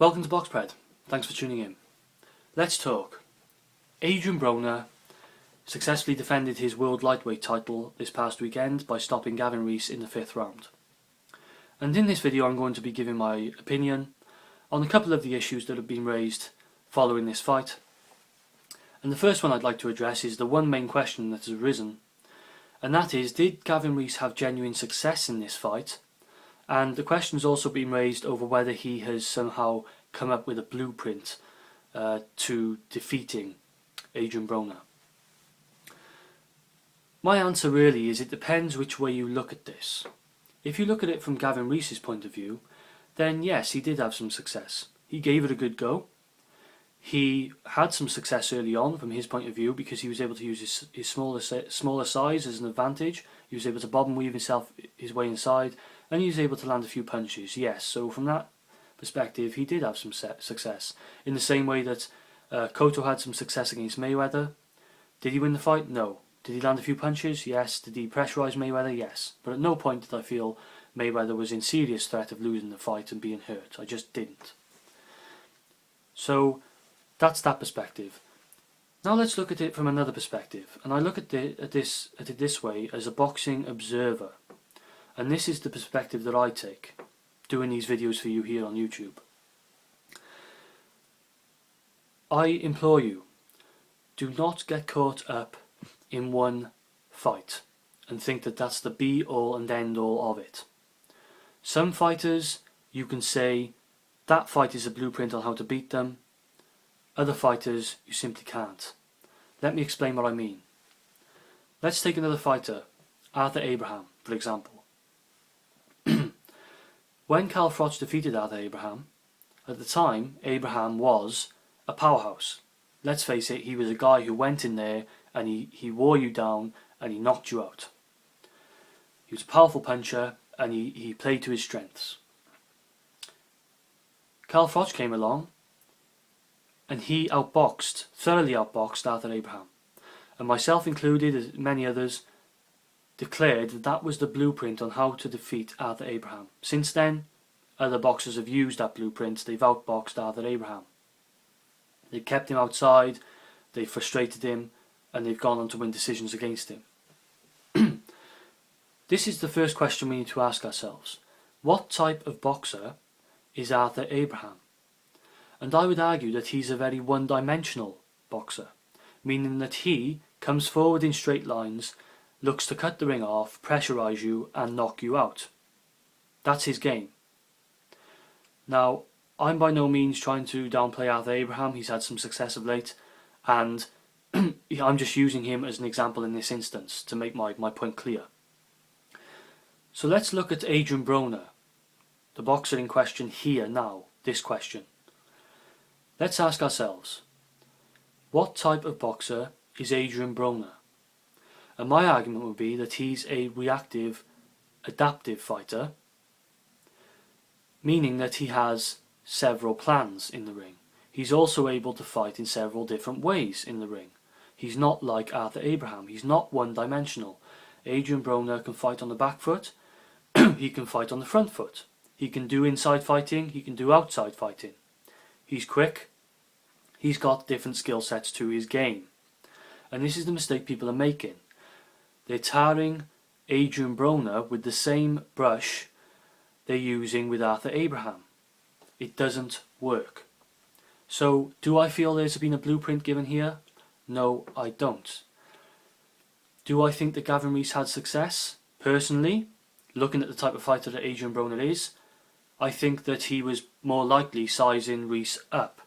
Welcome to Boxpred. Thanks for tuning in. Let's talk. Adrien Broner successfully defended his world lightweight title this past weekend by stopping Gavin Rees in the 5th round. And in this video I'm going to be giving my opinion on a couple of the issues that have been raised following this fight. And the first one I'd like to address is the one main question that has arisen, and that is, did Gavin Rees have genuine success in this fight? And the question's also been raised over whether he has somehow come up with a blueprint to defeating Adrien Broner. My answer really is it depends which way you look at this. If you look at it from Gavin Rees' point of view, then yes, he did have some success. He gave it a good go. He had some success early on from his point of view because he was able to use his smaller size as an advantage. He was able to bob and weave his way inside, and he was able to land a few punches. Yes, so from that perspective, he did have some success. In the same way that Cotto had some success against Mayweather. Did he win the fight? No. Did he land a few punches? Yes. Did he pressurise Mayweather? Yes. But at no point did I feel Mayweather was in serious threat of losing the fight and being hurt. I just didn't. So that's that perspective. Now let's look at it from another perspective, and I look at it this way as a boxing observer, and this is the perspective that I take doing these videos for you here on YouTube. I implore you, do not get caught up in one fight and think that that's the be all and end all of it. Some fighters, you can say that fight is a blueprint on how to beat them. Other fighters, you simply can't. Let me explain what I mean. Let's take another fighter, Arthur Abraham, for example. When Carl Froch defeated Arthur Abraham, at the time, Abraham was a powerhouse. Let's face it, he was a guy who went in there and he wore you down and he knocked you out. He was a powerful puncher and he played to his strengths. Carl Froch came along and he thoroughly outboxed Arthur Abraham. And myself included, as many others, declared that that was the blueprint on how to defeat Arthur Abraham. Since then, other boxers have used that blueprint. They've outboxed Arthur Abraham. They've kept him outside, they've frustrated him, and they've gone on to win decisions against him. This is the first question we need to ask ourselves. What type of boxer is Arthur Abraham? And I would argue that he's a very one-dimensional boxer, meaning that he comes forward in straight lines, looks to cut the ring off, pressurise you and knock you out. That's his game. Now, I'm by no means trying to downplay Arthur Abraham. He's had some success of late, and I'm just using him as an example in this instance to make my point clear. So let's look at Adrien Broner, the boxer in question here now, this question. Let's ask ourselves, what type of boxer is Adrien Broner? And my argument would be that he's a reactive, adaptive fighter, meaning that he has several plans in the ring. He's also able to fight in several different ways in the ring. He's not like Arthur Abraham. He's not one-dimensional. Adrien Broner can fight on the back foot. He can fight on the front foot. He can do inside fighting. He can do outside fighting. He's quick. He's got different skill sets to his game. And this is the mistake people are making. They're tarring Adrien Broner with the same brush they're using with Arthur Abraham. It doesn't work. So, do I feel there's been a blueprint given here? No, I don't. Do I think that Gavin Rees had success? Personally, looking at the type of fighter that Adrien Broner is, I think that he was more likely sizing Rees up.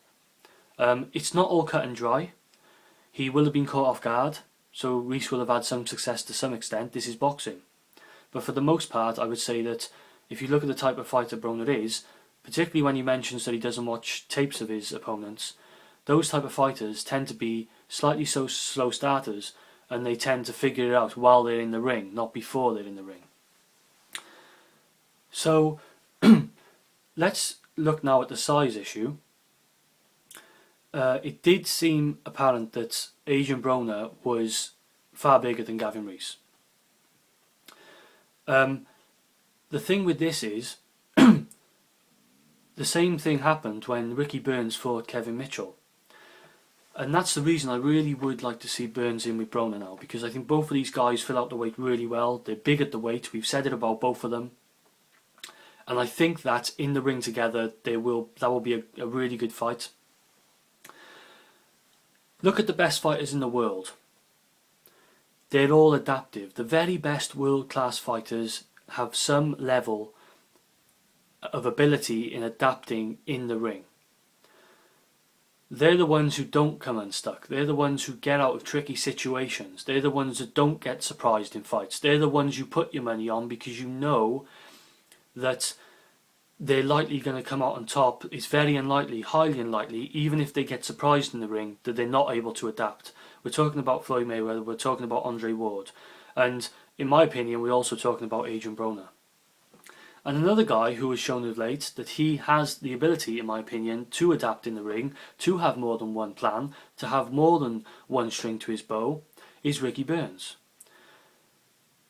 It's not all cut and dry. He will have been caught off guard, so Rees will have had some success to some extent. This is boxing. But for the most part, I would say that if you look at the type of fighter Broner is, particularly when he mentions that he doesn't watch tapes of his opponents, those type of fighters tend to be slightly so slow starters, and they tend to figure it out while they're in the ring, not before they're in the ring. So, let's look now at the size issue. It did seem apparent that Adrien Broner was far bigger than Gavin Rees. The thing with this is, the same thing happened when Ricky Burns fought Kevin Mitchell. And that's the reason I really would like to see Burns in with Broner now, because I think both of these guys fill out the weight really well. They're big at the weight. We've said it about both of them. And I think that in the ring together, that will be a really good fight. Look at the best fighters in the world. They're all adaptive. The very best world-class fighters have some level of ability in adapting in the ring. They're the ones who don't come unstuck. They're the ones who get out of tricky situations. They're the ones that don't get surprised in fights. They're the ones you put your money on because you know that they're likely going to come out on top. It's very unlikely, highly unlikely, even if they get surprised in the ring, that they're not able to adapt. We're talking about Floyd Mayweather, we're talking about Andre Ward, and in my opinion we're also talking about Adrien Broner. And another guy who has shown of late that he has the ability, in my opinion, to adapt in the ring, to have more than one plan, to have more than one string to his bow, is Ricky Burns.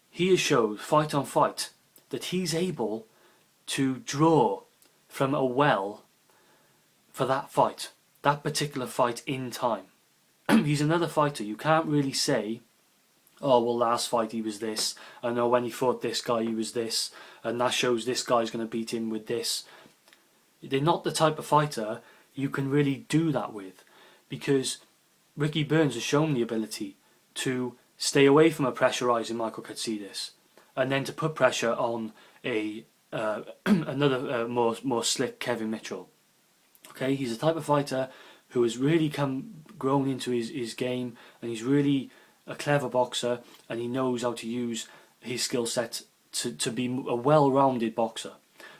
He has showed, fight on fight, that he's able to draw from a well for that fight, that particular fight in time. He's another fighter. You can't really say, oh well, last fight he was this, I know when he fought this guy he was this, and that shows this guy's going to beat him with this. They're not the type of fighter you can really do that with, because Ricky Burns has shown the ability to stay away from a pressurising Michael Katsidis, and then to put pressure on another more slick Kevin Mitchell. Okay, he's a type of fighter who has really grown into his game, and he's really a clever boxer, and he knows how to use his skill set to be a well-rounded boxer.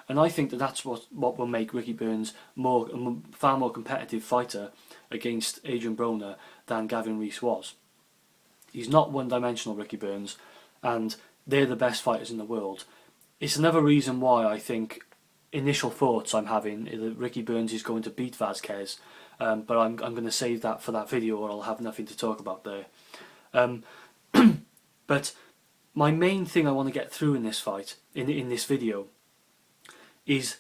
And I think that that's what will make Ricky Burns a far more competitive fighter against Adrien Broner than Gavin Rees was. He's not one-dimensional, Ricky Burns, and they're the best fighters in the world. It's another reason why I think initial thoughts I'm having that Ricky Burns is going to beat Vazquez, but I'm going to save that for that video, or I'll have nothing to talk about there. But my main thing I want to get through in this fight, in this video, is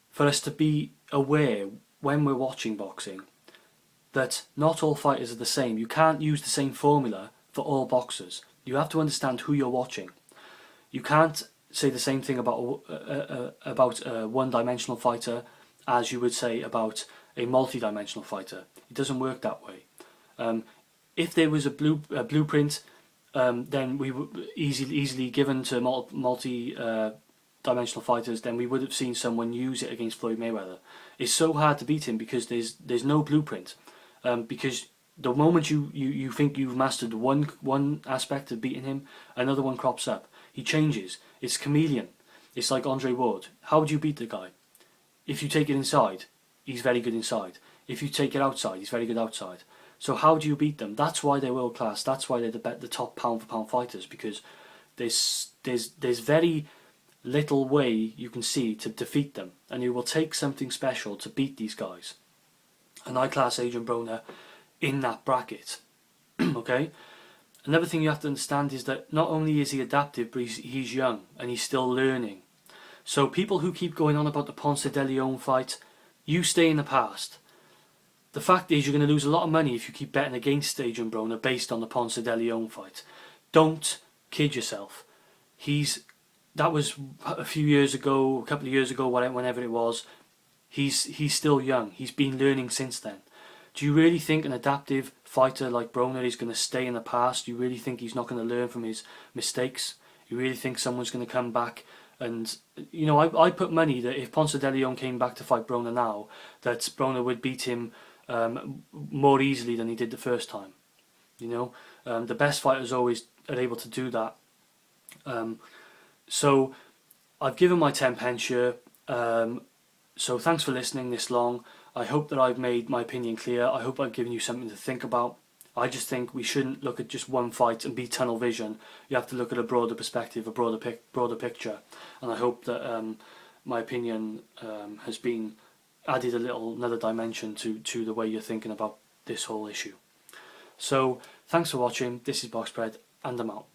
for us to be aware when we're watching boxing that not all fighters are the same. You can't use the same formula for all boxers. You have to understand who you're watching. You can't say the same thing about a one-dimensional fighter as you would say about a multi-dimensional fighter. It doesn't work that way. If there was a blueprint, then we would easily given to multi-dimensional fighters, then we would have seen someone use it against Floyd Mayweather. It's so hard to beat him because there's no blueprint. Because the moment you think you've mastered one aspect of beating him, another one crops up. He changes. It's chameleon. It's like Andre Ward. How would you beat the guy? If you take it inside, he's very good inside. If you take it outside, he's very good outside. So how do you beat them? That's why they're world class. That's why they're the top pound for pound fighters, because there's very little way you can see to defeat them, and it will take something special to beat these guys. And I class Adrien Broner in that bracket. Okay. Another thing you have to understand is that not only is he adaptive, but he's young and he's still learning. So people who keep going on about the Ponce de Leon fight, you stay in the past. The fact is you're going to lose a lot of money if you keep betting against Adrien Broner based on the Ponce de Leon fight. Don't kid yourself. That was a few years ago, a couple of years ago, whenever it was. He's still young. He's been learning since then. Do you really think an adaptive fighter like Broner is going to stay in the past? Do you really think he's not going to learn from his mistakes? You really think someone's going to come back and... You know, I put money that if Ponce de Leon came back to fight Broner now, that Broner would beat him more easily than he did the first time. You know, the best fighters always are able to do that. So I've given my 10 pence here. So thanks for listening this long. I hope that I've made my opinion clear. I hope I've given you something to think about. I just think we shouldn't look at just one fight and be tunnel vision. You have to look at a broader perspective, a broader picture. And I hope that my opinion has been added another dimension to the way you're thinking about this whole issue. So thanks for watching. This is Boxbred, and I'm out.